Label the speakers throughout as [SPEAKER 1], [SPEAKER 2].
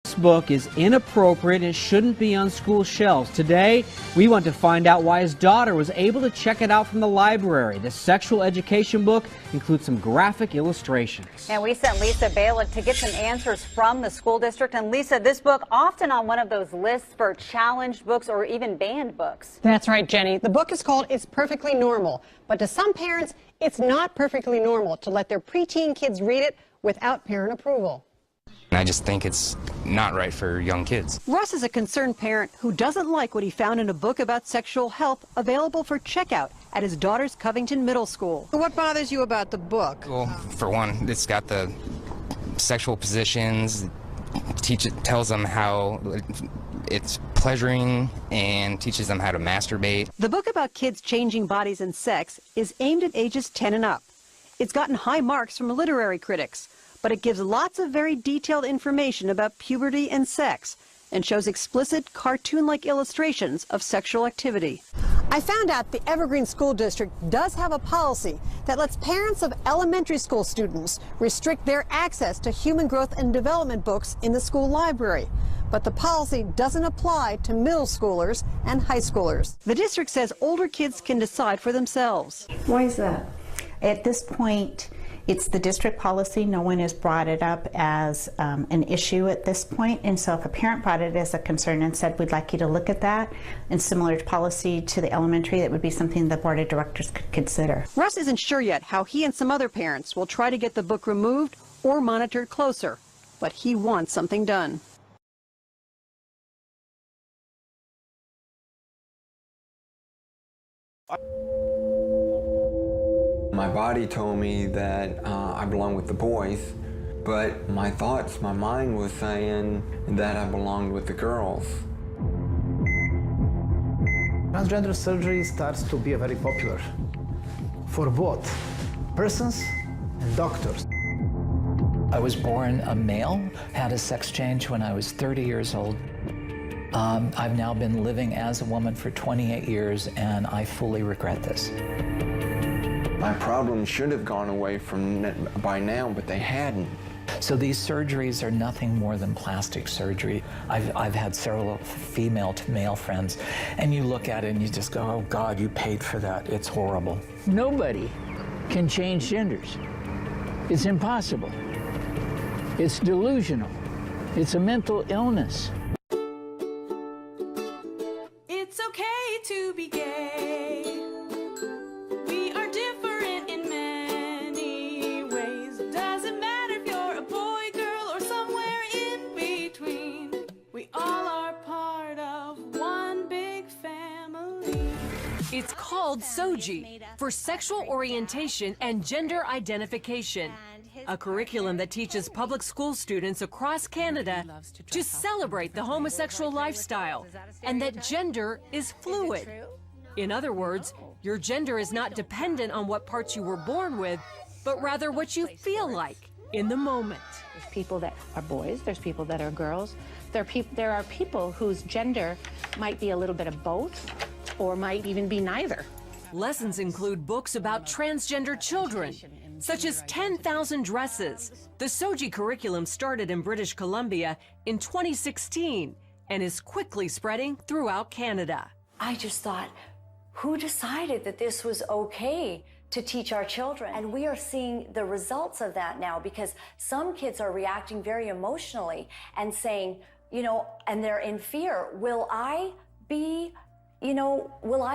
[SPEAKER 1] This book is inappropriate and shouldn't be on school shelves. Today, we want to find out why his daughter was able to check it out from the library. The sexual education book includes some graphic illustrations.
[SPEAKER 2] And we sent Lisa Balick to get some answers from the school district. And Lisa, this book often on one of those lists for challenged books or even banned books.
[SPEAKER 3] That's right, Jenny. The book is called It's Perfectly Normal. But to some parents, it's not perfectly normal to let their preteen kids read it without parent approval.
[SPEAKER 4] I just think it's not right for young kids.
[SPEAKER 3] Russ is a concerned parent who doesn't like what he found in a book about sexual health available for checkout at his daughter's Covington Middle School. What bothers you about the book?
[SPEAKER 4] Well, for one, it's got the sexual positions, tells them how it's pleasuring, and teaches them how to masturbate.
[SPEAKER 3] The book about kids changing bodies and sex is aimed at ages 10 and up. It's gotten high marks from literary critics, but it gives lots of very detailed information about puberty and sex and shows explicit cartoon-like illustrations of sexual activity. I found out the Evergreen School District does have a policy that lets parents of elementary school students restrict their access to human growth and development books in the school library. But the policy doesn't apply to middle schoolers and high schoolers. The district says older kids can decide for themselves.
[SPEAKER 5] Why is that? At this point, it's the district policy. No one has brought it up as an issue at this point. And so if a parent brought it as a concern and said, we'd like you to look at that, and similar to policy to the elementary, that would be something the board of directors could consider.
[SPEAKER 3] Russ isn't sure yet how he and some other parents will try to get the book removed or monitored closer, but he wants something done.
[SPEAKER 6] My body told me that I belonged with the boys, but my thoughts, my mind was saying that I belonged with the girls.
[SPEAKER 7] Transgender surgery starts to be very popular for both persons and doctors.
[SPEAKER 8] I was born a male, had a sex change when I was 30 years old. I've now been living as a woman for 28 years, and I fully regret this.
[SPEAKER 6] My problems should have gone away by now, but they hadn't.
[SPEAKER 8] So these surgeries are nothing more than plastic surgery. I've had several female to male friends, and you look at it and you just go, oh God, you paid for that. It's horrible.
[SPEAKER 9] Nobody can change genders. It's impossible. It's delusional. It's a mental illness.
[SPEAKER 10] It's okay to be gay. We are different in many ways. Doesn't matter if you're a boy, girl, or somewhere in between. We all are part of one big family.
[SPEAKER 11] It's called SOGI, for Sexual Orientation and Gender Identification, a curriculum that teaches public school students across Canada to celebrate the homosexual lifestyle and that gender is fluid. In other words, your gender is not dependent on what parts you were born with, but rather what you feel like in the moment.
[SPEAKER 12] There's people that are boys, there's people that are girls, there are people whose gender might be a little bit of both or might even be neither.
[SPEAKER 11] Lessons include books about transgender children, such as 10,000 Dresses. The SOGI curriculum started in British Columbia in 2016 and is quickly spreading throughout Canada.
[SPEAKER 13] I just thought, who decided that this was okay to teach our children? And we are seeing the results of that now, because some kids are reacting very emotionally and saying, you know, and they're in fear. Will I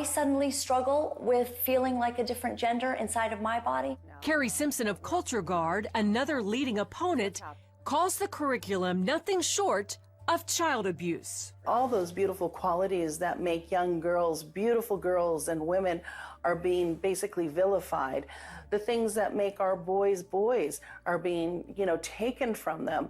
[SPEAKER 13] suddenly struggle with feeling like a different gender inside of my body?
[SPEAKER 11] Carrie Simpson of Culture Guard, another leading opponent, calls the curriculum nothing short of child abuse.
[SPEAKER 14] All those beautiful qualities that make young girls, beautiful girls and women, are being basically vilified. The things that make our boys boys are being, taken from them.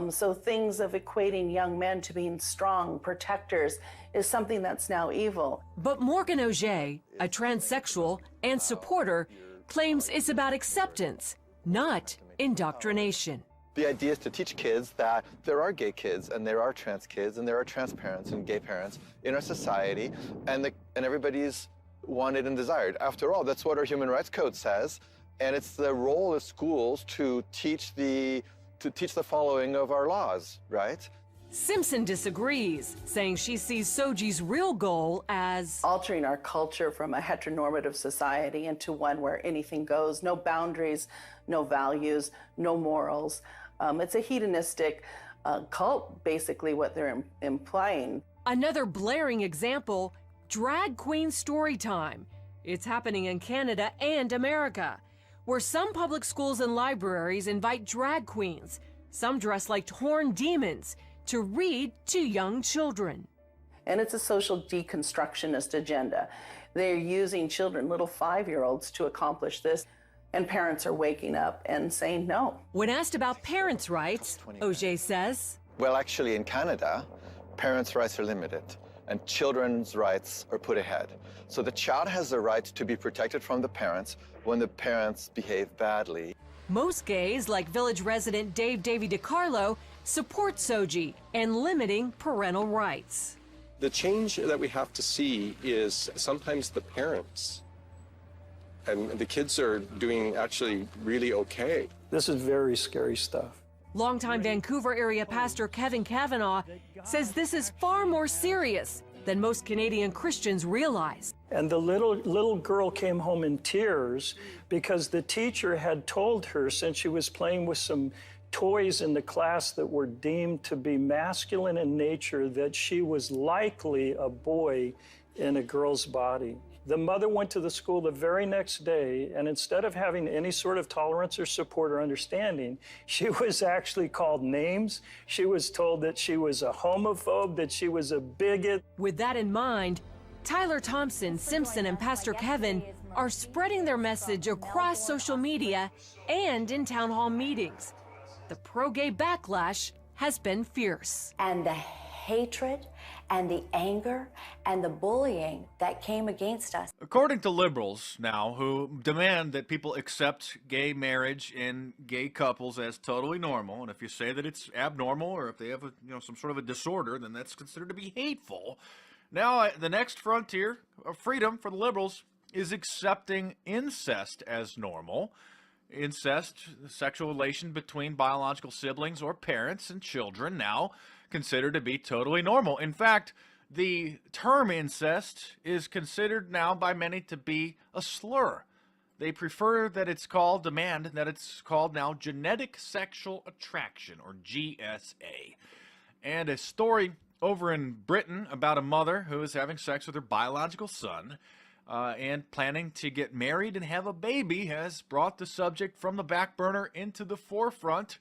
[SPEAKER 14] So things of equating young men to being strong protectors is something that's now evil.
[SPEAKER 11] But Morgan Auger, a transsexual and supporter, claims it's about acceptance, not indoctrination.
[SPEAKER 15] The idea is to teach kids that there are gay kids and there are trans kids and there are trans parents and gay parents in our society, and everybody's wanted and desired. After all, that's what our Human Rights Code says, and it's the role of schools to teach the following of our laws, right?
[SPEAKER 11] Simpson disagrees, saying she sees SOGI's real goal as
[SPEAKER 14] altering our culture from a heteronormative society into one where anything goes, no boundaries, no values, no morals. It's a hedonistic cult, basically, what they're implying.
[SPEAKER 11] Another blaring example, drag queen story time. It's happening in Canada and America, where some public schools and libraries invite drag queens, some dressed like horned demons, to read to young children.
[SPEAKER 14] And it's a social deconstructionist agenda. They're using children, little 5-year-olds, to accomplish this. And parents are waking up and saying no.
[SPEAKER 11] When asked about parents' rights, OJ says,
[SPEAKER 15] well, actually, in Canada, parents' rights are limited and children's rights are put ahead. So the child has the right to be protected from the parents when the parents behave badly.
[SPEAKER 11] Most gays, like Village resident Dave Davy DiCarlo, support SOGI and limiting parental rights.
[SPEAKER 16] The change that we have to see is sometimes the parents, and the kids are doing actually really okay.
[SPEAKER 17] This is very scary stuff.
[SPEAKER 11] Longtime Vancouver area pastor Kevin Kavanaugh says this is far more serious than most Canadian Christians realize.
[SPEAKER 17] And the little girl came home in tears because the teacher had told her, since she was playing with some toys in the class that were deemed to be masculine in nature, that she was likely a boy in a girl's body. The mother went to the school the very next day, and instead of having any sort of tolerance or support or understanding, she was actually called names. She was told that she was a homophobe, that she was a bigot.
[SPEAKER 11] With that in mind, Tyler Thompson, Simpson, and Pastor Kevin are spreading their message across social media and in town hall meetings. The pro-gay backlash has been fierce.
[SPEAKER 13] And the hatred and the anger and the bullying that came against us.
[SPEAKER 18] According to liberals now, who demand that people accept gay marriage in gay couples as totally normal, and if you say that it's abnormal or if they have some sort of a disorder, then that's considered to be hateful. Now the next frontier of freedom for the liberals is accepting incest as normal. Incest, the sexual relation between biological siblings or parents and children, now considered to be totally normal. In fact, the term incest is considered now by many to be a slur. They prefer that it's called, demand that it's called now genetic sexual attraction, or GSA. And a story over in Britain about a mother who is having sex with her biological son and planning to get married and have a baby has brought the subject from the back burner into the forefront.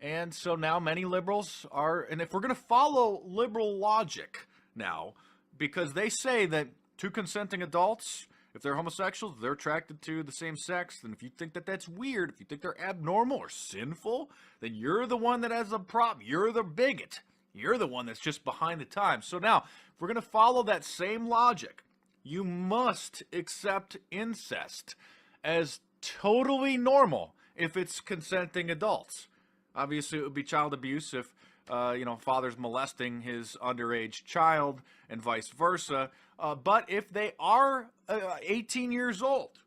[SPEAKER 18] And so now many liberals are, and if we're going to follow liberal logic now, because they say that two consenting adults, if they're homosexuals, they're attracted to the same sex, then if you think that that's weird, if you think they're abnormal or sinful, then you're the one that has a problem. You're the bigot. You're the one that's just behind the times. So now, if we're going to follow that same logic, you must accept incest as totally normal if it's consenting adults. Obviously, it would be child abuse if, father's molesting his underage child and vice versa. But if they are 18 years old,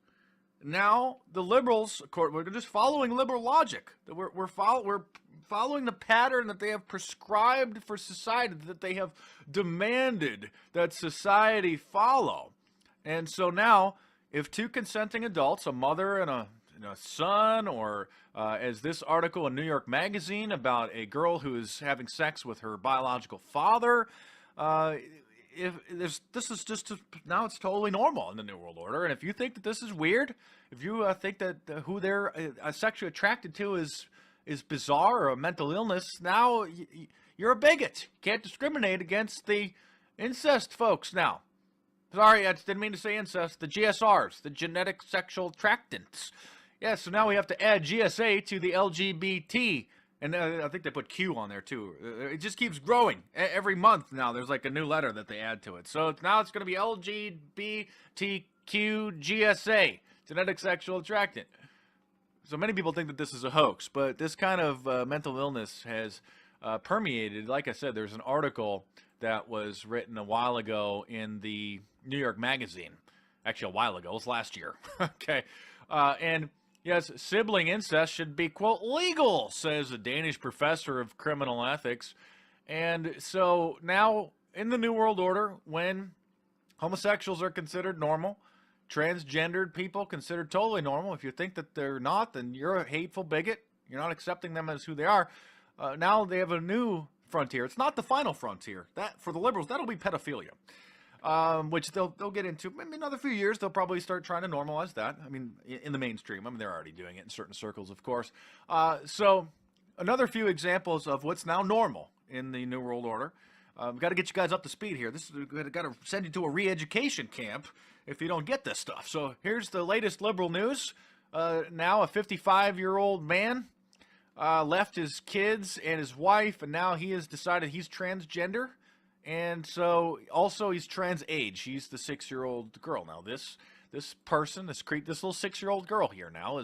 [SPEAKER 18] now the liberals, we're just following liberal logic. We're following the pattern that they have prescribed for society, that they have demanded that society follow. And so now, if two consenting adults, a mother and a son, or as this article in New York Magazine about a girl who is having sex with her biological father, this is just now it's totally normal in the New World Order. And if you think that this is weird, if you think that who they're sexually attracted to is bizarre or a mental illness, now you're a bigot. You can't discriminate against the incest folks now. Sorry, I didn't mean to say incest. The GSRs, the genetic sexual attractants. Yeah, so now we have to add GSA to the LGBT. And I think they put Q on there too. It just keeps growing. Every month now there's like a new letter that they add to it. So now it's going to be LGBTQ GSA, genetic sexual attractant. So many people think that this is a hoax, but this kind of mental illness has permeated. Like I said, there's an article that was written a while ago in the New York Magazine. Actually, a while ago. It was last year. Okay. And yes, sibling incest should be, quote, legal, says a Danish professor of criminal ethics. And so now in the New World Order, when homosexuals are considered normal, transgendered people considered totally normal, if you think that they're not, then you're a hateful bigot. You're not accepting them as who they are. Now they have a new frontier. It's not the final frontier. That, for the liberals, that'll be pedophilia, which they'll get into. Maybe another few years, they'll probably start trying to normalize that. I mean, in the mainstream. I mean, they're already doing it in certain circles, of course. So another few examples of what's now normal in the New World Order. We've got to get you guys up to speed here. We've got to send you to a re-education camp if you don't get this stuff. So here's the latest liberal news. Now a 55-year-old man left his kids and his wife, and now he has decided he's transgender. And so also he's trans age. He's the 6-year-old girl. Now this person, this little 6-year-old girl here now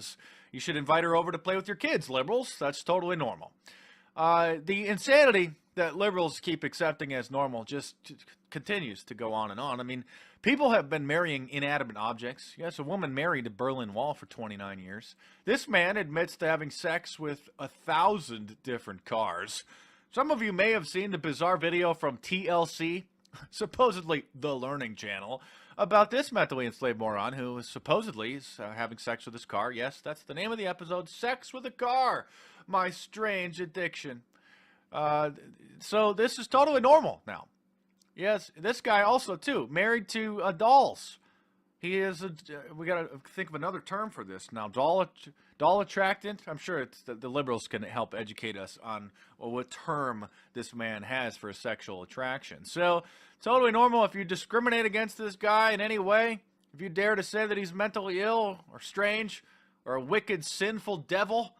[SPEAKER 18] you should invite her over to play with your kids, liberals. That's totally normal. The insanity that liberals keep accepting as normal just continues to go on and on. I mean, people have been marrying inanimate objects. Yes, a woman married a Berlin Wall for 29 years. This man admits to having sex with 1,000 different cars. Some of you may have seen the bizarre video from TLC, supposedly the Learning Channel, about this mentally enslaved moron who supposedly is having sex with his car. Yes, that's the name of the episode, Sex with a Car, My Strange Addiction. So this is totally normal now. Yes, this guy also, too, married to dolls. He is we got to think of another term for this now. Doll attractant. I'm sure it's the liberals can help educate us on what term this man has for sexual attraction. So totally normal. If you discriminate against this guy in any way, if you dare to say that he's mentally ill or strange or a wicked, sinful devil,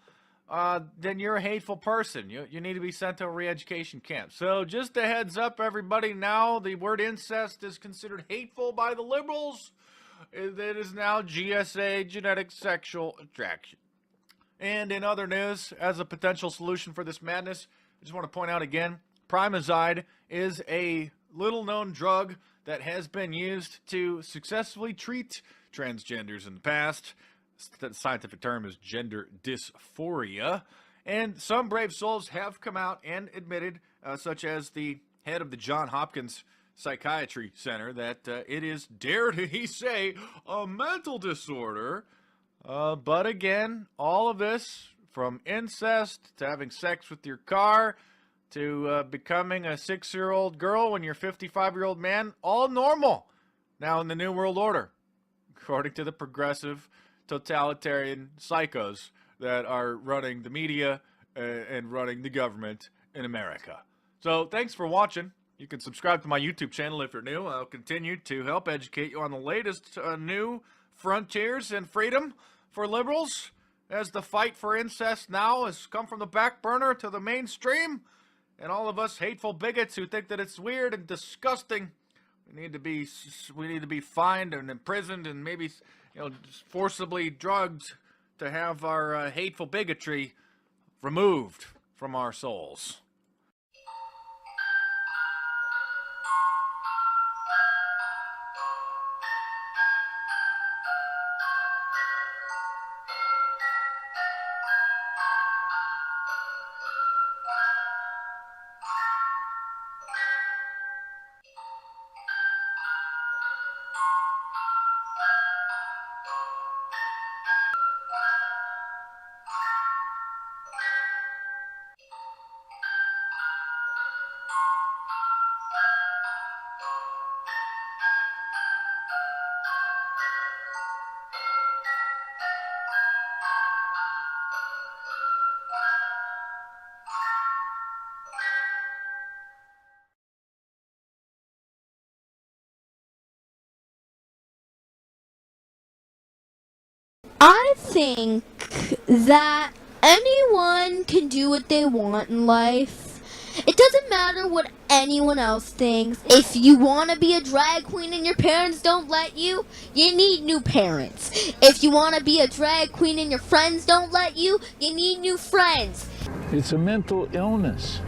[SPEAKER 18] then you're a hateful person. You need to be sent to a re-education camp. So just a heads up, everybody, now the word incest is considered hateful by the liberals. It is now GSA, genetic sexual attraction. And in other news, as a potential solution for this madness, I just want to point out again, Primazide is a little-known drug that has been used to successfully treat transgenders in the past. The scientific term is gender dysphoria. And some brave souls have come out and admitted, such as the head of the Johns Hopkins Psychiatry Center, that it is, dare he say, a mental disorder. But again, all of this, from incest to having sex with your car to becoming a 6-year-old girl when you're a 55-year-old man, all normal now in the New World Order, according to the progressive totalitarian psychos that are running the media and running the government in America. So thanks for watching. You can subscribe to my YouTube channel if you're new. I'll continue to help educate you on the latest new frontiers and freedom for liberals as the fight for incest now has come from the back burner to the mainstream. And all of us hateful bigots who think that it's weird and disgusting, we need to be fined and imprisoned and maybe forcibly drugged to have our hateful bigotry removed from our souls.
[SPEAKER 19] I think that anyone can do what they want in life. It doesn't matter what anyone else thinks. If you want to be a drag queen and your parents don't let you, you need new parents. If you want to be a drag queen and your friends don't let you, you need new friends.
[SPEAKER 9] It's a mental illness.